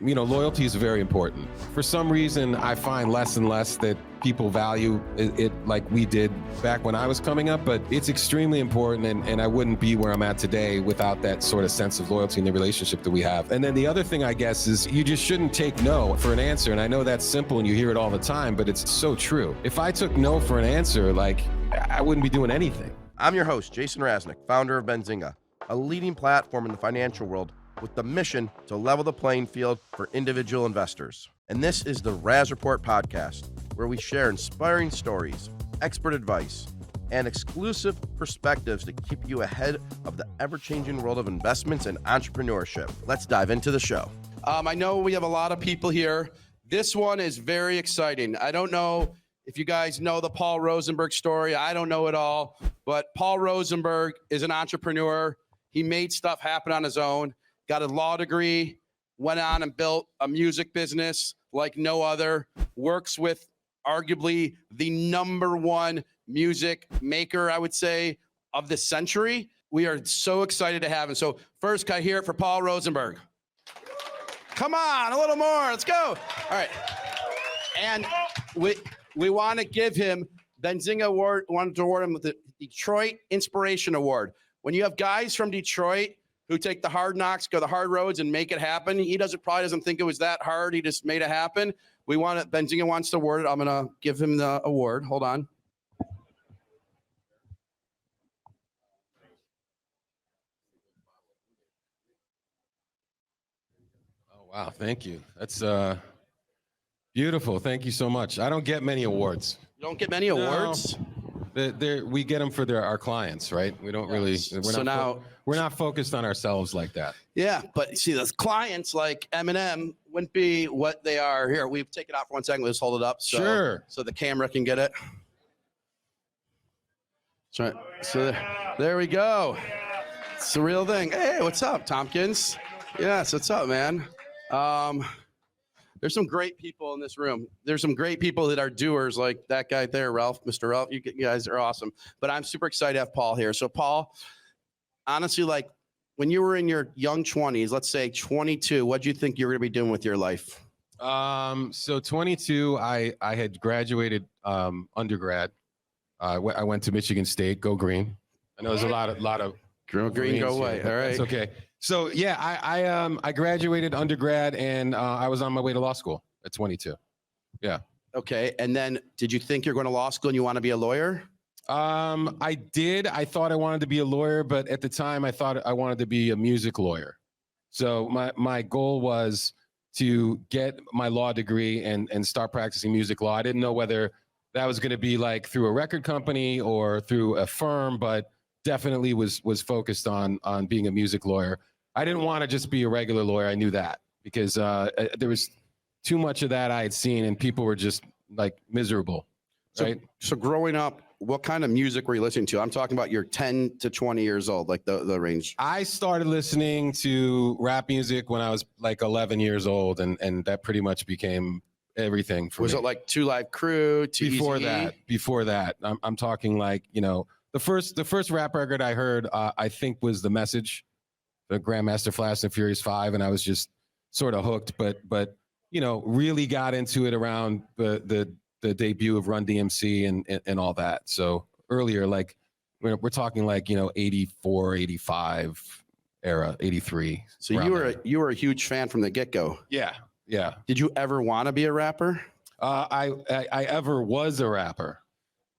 loyalty is very important. For some reason, I find less and less that people value it like we did back when I was coming up, but it's extremely important, and I wouldn't be where I'm at today without that sort of sense of loyalty in the relationship that we have. And then the other thing, I guess, is you just shouldn't take no for an answer. And I know that's simple and you hear it all the time, but it's so true. If I took no for an answer, like, I wouldn't be doing anything. I'm your host, Jason Raznick, founder of Benzinga, a leading platform in the financial world with the mission to level the playing field for individual investors. And this is the Raz Report Podcast, where we share inspiring stories, expert advice, and exclusive perspectives to keep you ahead of the ever-changing world of investments and entrepreneurship. Let's dive into the show. I know we have a lot of people here. This one is very exciting. I don't know if you guys know the Paul Rosenberg story. I don't know it all, but Paul Rosenberg is an entrepreneur. He made stuff happen on his own, got a law degree, went on and built a music business like no other, works with arguably the #1 music maker, I would say, of the century. We are so excited to have him. So first, can I hear it for Paul Rosenberg? Come on, a little more. Let's go. All right. And we want to give him, Benzinga wanted to award him with the Detroit Inspiration Award. When you have guys from Detroit who take the hard knocks, go the hard roads, and make it happen, he probably doesn't think it was that hard. He just made it happen. Benzinga wants to award it. I'm going to give him the award. Hold on. Oh, wow. Thank you. That's beautiful. Thank you so much. I don't get many awards. You don't get many awards? We get them for our clients, right? We don't really. We're not focused on ourselves like that. Yeah, but see, those clients like Eminem wouldn't be what they are here. We've taken it off for 1 second. Let's hold it up. Sure. So the camera can get it. That's right. So there we go. It's the real thing. Hey, what's up, Tompkins? Yes, what's up, man? There's some great people in this room. There's some great people that are doers, like that guy there, Ralph, Mr. Ralph. You guys are awesome. But I'm super excited to have Paul here. So Paul, honestly, like when you were in your young 20s, let's say 22, what do you think you were going to be doing with your life? So 22, I had graduated undergrad. I went to Michigan State. Go Green. I know there's a lot of green, go away. All right. It's okay. So yeah, I graduated undergrad and I was on my way to law school at 22. Yeah. Okay. And then did you think you're going to law school and you want to be a lawyer? I did. I thought I wanted to be a lawyer, but at the time I thought I wanted to be a music lawyer. So my goal was to get my law degree and start practicing music law. I didn't know whether that was going to be like through a record company or through a firm, but definitely was focused on being a music lawyer. I didn't want to just be a regular lawyer. I knew that because there was too much of that I had seen and people were just like miserable. Right? So growing up, what kind of music were you listening to? I'm talking about you're 10 to 20 years old, like the range. I started listening to rap music when I was like 11 years old, and that pretty much became everything for me. Was it like 2 Live Crew? Before that, I'm talking like, the first rap record I heard, I think was The Message, the Grandmaster Flash and Furious 5, and I was just sort of hooked. But really got into it around the debut of Run DMC and all that. So earlier, like we're talking like 84, 85 era, 83. So you were a huge fan from the get-go. Yeah. Did you ever want to be a rapper? I ever was a rapper.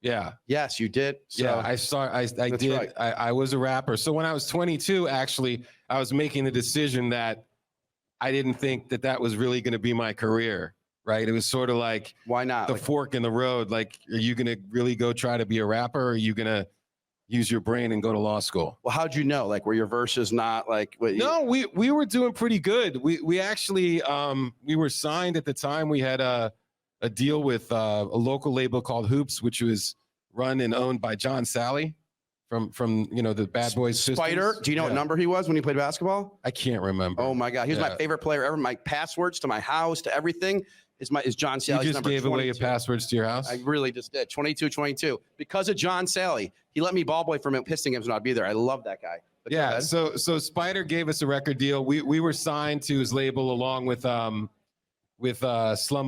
Yeah. Yes, you did. So, yeah, I did. Right. I was a rapper. So when I was 22, actually, I was making the decision that I didn't think that was really going to be my career. Right. It was sort of like, why not? The fork in the road. Like, are you going to really go try to be a rapper? Or are you going to use your brain and go to law school? Well, how'd you know? Like, were your verses not like? No, we were doing pretty good. We actually we were signed at the time. We had a deal with a local label called Hoops, which was run and owned by John Sally from the Bad Boys Spider. Sisters. Do you know what number he was when he played basketball? I can't remember. Oh my God, he was my favorite player ever. My passwords to my house, to everything is John Sally's number. You just gave 22. away your passwords to your house? I really just did. 22. Because of John Sally. He let me ball boy for him at Pistons games when I'd be there. I love that guy. Yeah. So Spider gave us a record deal. We were signed to his label along with Slum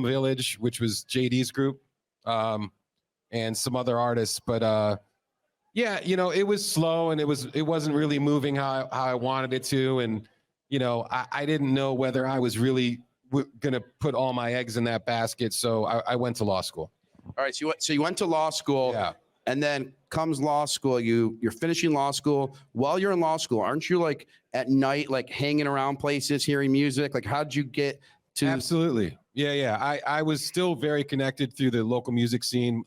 Village, which was JD's group, and some other artists. But yeah, it was slow and it wasn't really moving how I wanted it to. And I didn't know whether I was really gonna put all my eggs in that basket. So I went to law school. All right. So you went to law school. Yeah. And then comes law school. You're finishing law school. While you're in law school, aren't you like at night, like hanging around places, hearing music? Like, how'd you get to? Absolutely. Yeah. I was still very connected through the local music scene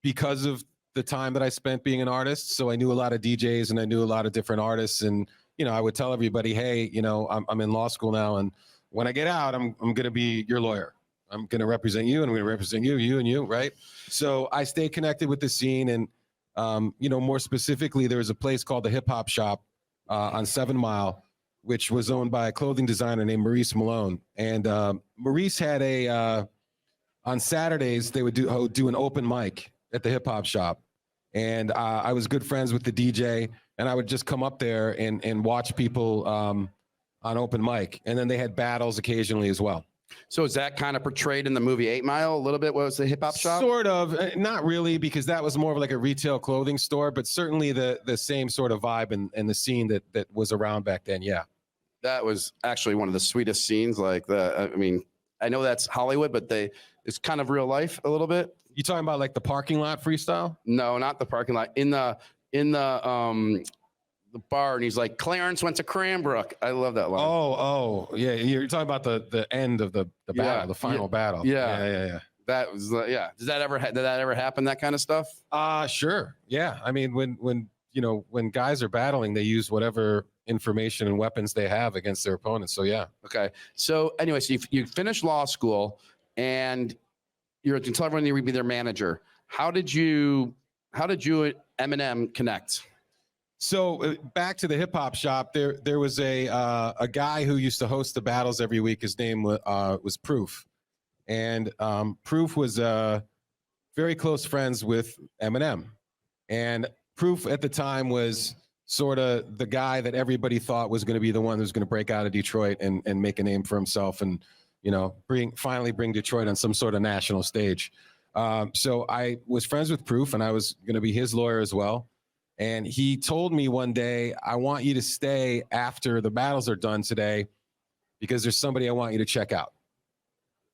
because of the time that I spent being an artist. So I knew a lot of DJs and I knew a lot of different artists. And, I would tell everybody, hey, I'm in law school now. And when I get out, I'm going to be your lawyer. I'm going to represent you and I'm going to represent you and you, right? So I stay connected with the scene. And, more specifically, there was a place called the Hip Hop Shop on 7 Mile, which was owned by a clothing designer named Maurice Malone. And Maurice had on Saturdays, they would do an open mic at the Hip Hop Shop. And I was good friends with the DJ, and I would just come up there and watch people on open mic. And then they had battles occasionally as well. So is that kind of portrayed in the movie 8 Mile a little bit? What was the Hip Hop Shop? Sort of, not really, because that was more of like a retail clothing store, but certainly the same sort of vibe and the scene that was around back then. Yeah. That was actually one of the sweetest scenes. Like I know that's Hollywood, but it's kind of real life a little bit. You talking about like the parking lot freestyle? No, not the parking lot. In the bar, and he's like, Clarence went to Cranbrook. I love that line. Oh, yeah. You're talking about the end of the battle, the final battle. Yeah. That was Did that ever happen? That kind of stuff? Sure. Yeah. I mean, when guys are battling, they use whatever information and weapons they have against their opponents. So yeah. Okay. So anyway, so you finished law school, and you tell everyone you would be their manager. How did you and Eminem connect? So back to the Hip Hop Shop, there was a guy who used to host the battles every week. His name was Proof, and Proof was very close friends with Eminem, and Proof at the time was sort of the guy that everybody thought was going to be the one who's going to break out of Detroit and make a name for himself and finally bring Detroit on some sort of national stage. So I was friends with Proof, and I was going to be his lawyer as well. And he told me one day, I want you to stay after the battles are done today because there's somebody I want you to check out.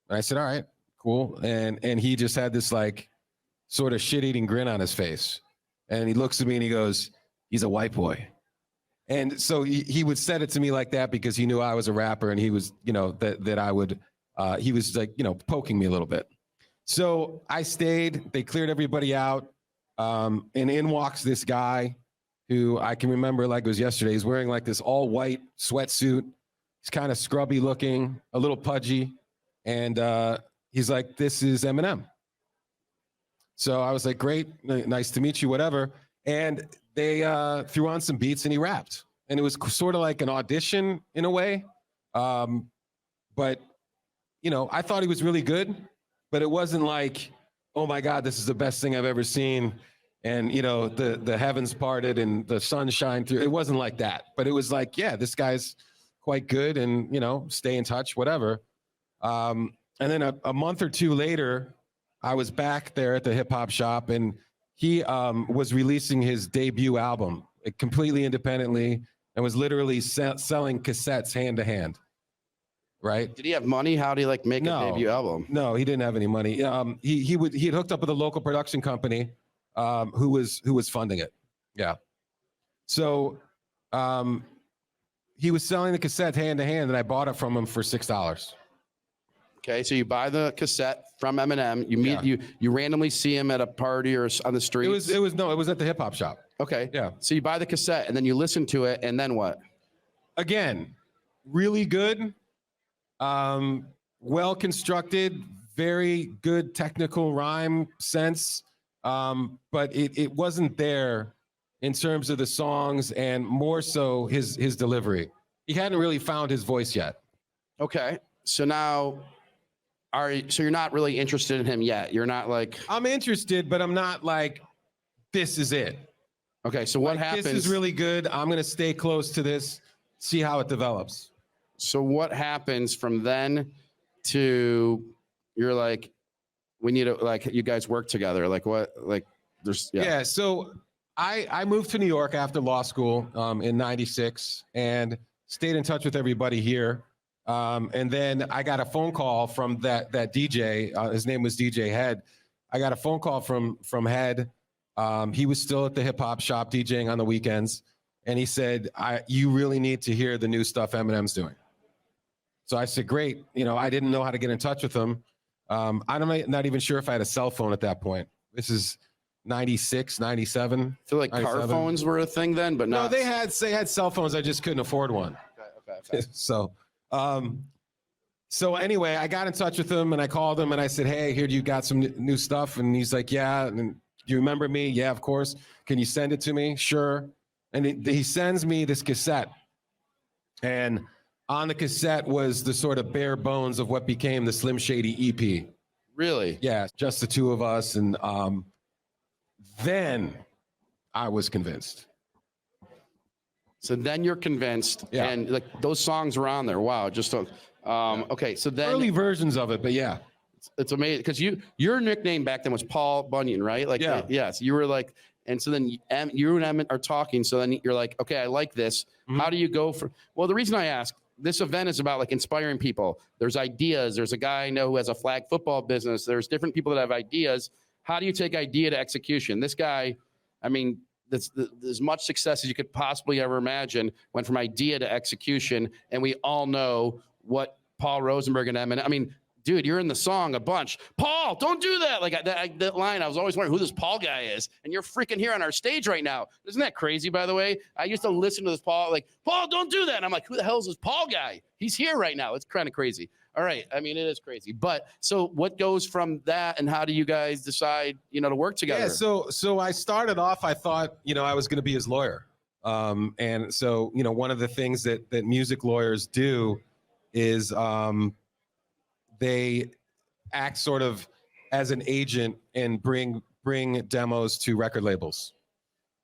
And I said, all right, cool. And he just had this like sort of shit-eating grin on his face. And he looks at me and he goes, he's a white boy. And so he would said it to me like that because he knew I was a rapper, and he was, that I would, he was like, poking me a little bit. So I stayed, they cleared everybody out. And in walks this guy who I can remember like it was yesterday. He's wearing like this all white sweatsuit. He's kind of scrubby looking, a little pudgy. And he's like, this is Eminem. So I was like, great, nice to meet you, whatever. And they threw on some beats and he rapped. And it was sort of like an audition in a way. But, I thought he was really good, but it wasn't like, oh my God, this is the best thing I've ever seen. And, the heavens parted and the sun shined through. It wasn't like that, but it was like, yeah, this guy's quite good and, stay in touch, whatever. And then a month or two later, I was back there at the Hip Hop Shop, and he was releasing his debut album completely independently and was literally selling cassettes hand to hand. Right? Did he have money? How did he make a debut album? No, he didn't have any money. He had hooked up with a local production company who was funding it. Yeah. So he was selling the cassette hand to hand, and I bought it from him for $6. Okay, so you buy the cassette from Eminem. You meet you randomly see him at a party or on the street. It was at the Hip Hop Shop. Okay. Yeah. So you buy the cassette and then you listen to it, and then what? Again, really good. Well constructed, very good technical rhyme sense. But it wasn't there in terms of the songs, and more so his delivery. He hadn't really found his voice yet. Okay. So now you're not really interested in him yet. You're not like, I'm interested, but I'm not like, this is it. Okay, so what Like, happens? This is really good. I'm going to stay close to this, see how it develops. So what happens from then to you're like, we need to, like, you guys work together. Like what, like there's, Yeah. So I moved to New York after law school in 96 and stayed in touch with everybody here. And then I got a phone call from that DJ. His name was DJ Head. I got a phone call from Head. He was still at the hip hop shop DJing on the weekends. And he said, you really need to hear the new stuff Eminem's doing. So I said, great. You know, I didn't know how to get in touch with him. I'm not even sure if I had a cell phone at that point. This is 96, 97. I feel like 97. car phones were a thing then, but No, not. they had cell phones. I just couldn't afford one. Okay. So anyway, I got in touch with him and I called him and I said, hey, here you got some new stuff. And he's like, yeah. And do you remember me? Yeah, of course. Can you send it to me? Sure. And he sends me this cassette. And on the cassette was the sort of bare bones of what became the Slim Shady EP. Really? Yeah, just the two of us. And then I was convinced. So then you're convinced, Yeah. and like those songs were on there. Wow, just okay. So then Early versions of it, but yeah. it's amazing because your nickname back then was Paul Bunyan, right? Like, Yeah. Yes, you were like, and so then you and Emmett are talking. So then you're like, okay, I like this. Mm-hmm. How do you go for? Well, the reason I ask, this event is about like inspiring people. There's ideas. There's a guy I know who has a flag football business. There's different people that have ideas. How do you take idea to execution? This guy, I mean, that's as much success as you could possibly ever imagine, went from idea to execution. And we all know what Paul Rosenberg and Eminem, I mean, dude, you're in the song a bunch. Paul, don't do that. Like that line, I was always wondering who this Paul guy is. And you're freaking here on our stage right now. Isn't that crazy, by the way? I used to listen to this Paul, like, Paul, don't do that. And I'm like, who the hell is this Paul guy? He's here right now. It's kind of crazy. All right. I mean, it is crazy. But so what goes from that and how do you guys decide, to work together? Yeah, so I started off, I thought, I was going to be his lawyer. And so, one of the things that music lawyers do is they act sort of as an agent and bring demos to record labels,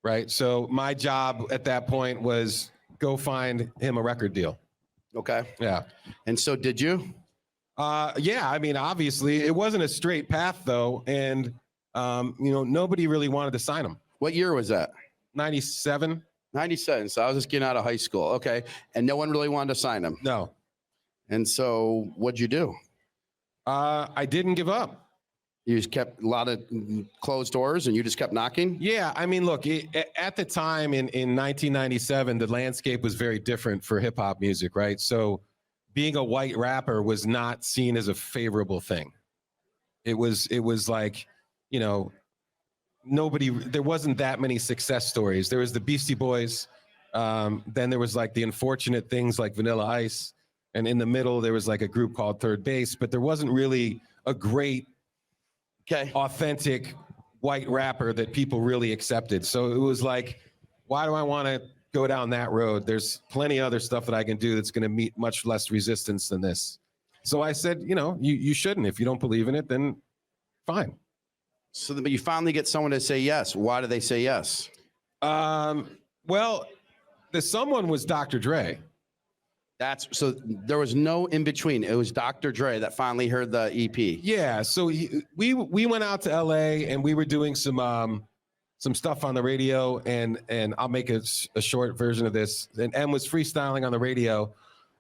right? So my job at that point was go find him a record deal. Okay. Yeah. And so did you? Yeah, I mean, obviously it wasn't a straight path though. And, nobody really wanted to sign him. What year was that? 97. 97. So I was just getting out of high school. Okay. And no one really wanted to sign him. No. And so what'd you do? I didn't give up. You just kept a lot of closed doors and you just kept knocking? Yeah, I mean, look, at the time in 1997, the landscape was very different for hip hop music, right? So being a white rapper was not seen as a favorable thing. It was like, there wasn't that many success stories. There was the Beastie Boys. Then there was like the unfortunate things like Vanilla Ice. And in the middle, there was like a group called Third Base, but there wasn't really a great, authentic white rapper that people really accepted. So it was like, why do I want to go down that road? There's plenty of other stuff that I can do that's going to meet much less resistance than this. So I said, you shouldn't. If you don't believe in it, then fine. So but you finally get someone to say yes. Why do they say yes? Well, the someone was Dr. Dre. So there was no in between. It was Dr. Dre that finally heard the EP. Yeah. So we went out to LA and we were doing some stuff on the radio and I'll make a short version of this. And M was freestyling on the radio.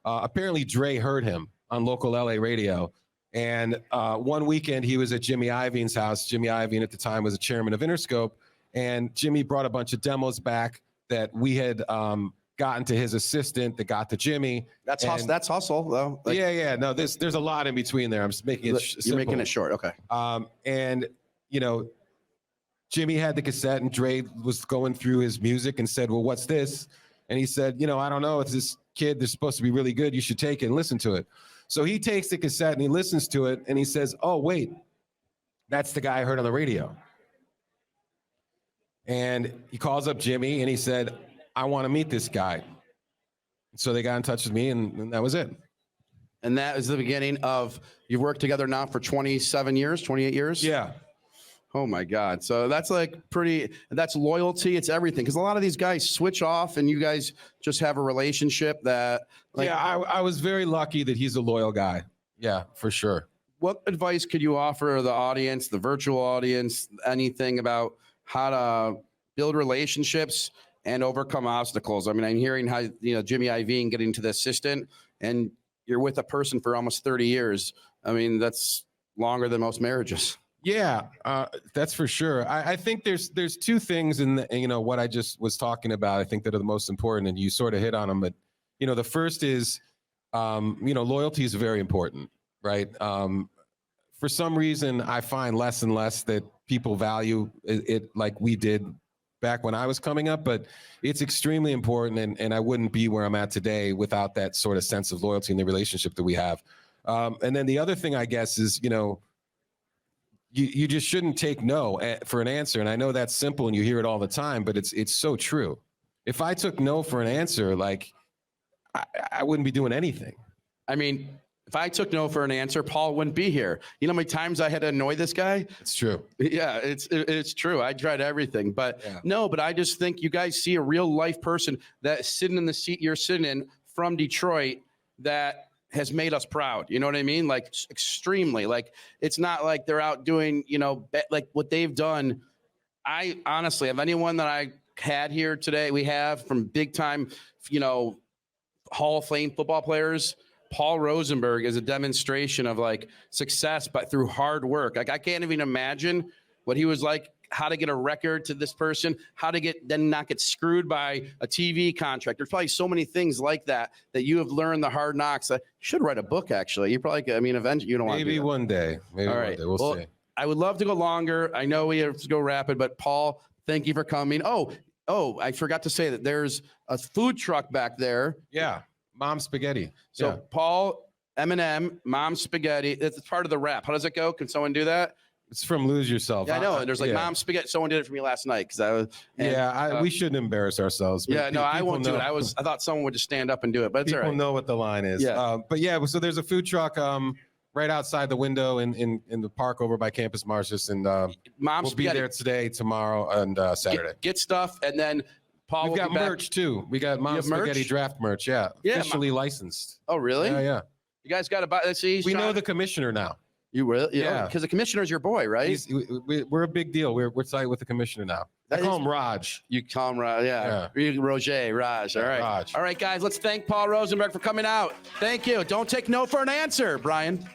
Apparently Dre heard him on local LA radio. And one weekend he was at Jimmy Iovine's house. Jimmy Iovine at the time was a chairman of Interscope. And Jimmy brought a bunch of demos back that we had gotten to his assistant that got to Jimmy. That's hustle though. Like, yeah. No, there's a lot in between there. I'm just making it simple. You're making it short. Okay. And Jimmy had the cassette and Dre was going through his music and said, well, what's this? And he said, I don't know. It's this kid that's supposed to be really good. You should take it and listen to it. So he takes the cassette and he listens to it and he says, oh, wait, that's the guy I heard on the radio. And he calls up Jimmy and he said, I want to meet this guy. So they got in touch with me and that was it. And that is the beginning of, you've worked together now for 27 years, 28 years? Yeah. Oh my God. So that's like that's loyalty. It's everything. Because a lot of these guys switch off and you guys just have a relationship that like, yeah, I was very lucky that he's a loyal guy. Yeah, for sure. what advice could you offer the audience, the virtual audience, anything about how to build relationships and overcome obstacles? I mean, I'm hearing how, Jimmy Iovine getting to the assistant and you're with a person for almost 30 years. I mean, that's longer than most marriages. Yeah, that's for sure. I think there's two things in what I just was talking about. I think that are the most important, and you sort of hit on them. But the first is, loyalty is very important, right? For some reason, I find less and less that people value it like we did back when I was coming up. But it's extremely important, and I wouldn't be where I'm at today without that sort of sense of loyalty in the relationship that we have. And then the other thing, I guess, is you just shouldn't take no for an answer. And I know that's simple and you hear it all the time, but it's so true. If I took no for an answer, like I wouldn't be doing anything. I mean, if I took no for an answer, Paul wouldn't be here. You know how many times I had to annoy this guy? It's true. Yeah, it's true. I tried everything, but but I just think you guys see a real life person that's sitting in the seat you're sitting in from Detroit that has made us proud. You know what I mean? Like extremely. Like it's not like they're out doing, like what they've done. I honestly, of anyone that I had here today, we have from big time, Hall of Fame football players. Paul Rosenberg is a demonstration of like success, but through hard work. Like I can't even imagine what he was like, how to get a record to this person, how to not get screwed by a TV contract. There's probably so many things like that you have learned the hard knocks. You should write a book, actually. You probably, eventually you don't want to. Maybe one day. Maybe one day. We'll see. I would love to go longer. I know we have to go rapid, but Paul, thank you for coming. Oh, I forgot to say that there's a food truck back there. Yeah. Mom Spaghetti. So Paul, Eminem, Mom Spaghetti. It's part of the rap. How does it go? Can someone do that? It's from Lose Yourself. Yeah, I know. And there's like Mom Spaghetti. Someone did it for me last night because I was. We shouldn't embarrass ourselves. Yeah, no, I won't do it. I thought someone would just stand up and do it, but it's all right. People know what the line is. Yeah. So there's a food truck right outside the window in the park over by Campus Martius, and we'll be there today, tomorrow, and Saturday. Get stuff, and then Paul. We've got merch too. We got Mom Spaghetti draft merch. Yeah, officially licensed. Oh, really? Yeah. You guys got to buy. See, we know the commissioner now. You will? Yeah. Because the commissioner's your boy, right? We're a big deal. We're tight with the commissioner now. I call him Raj. You call him Raj, yeah. Roger, Raj. All right. Raj. All right, guys, let's thank Paul Rosenberg for coming out. Thank you. Don't take no for an answer, Brian.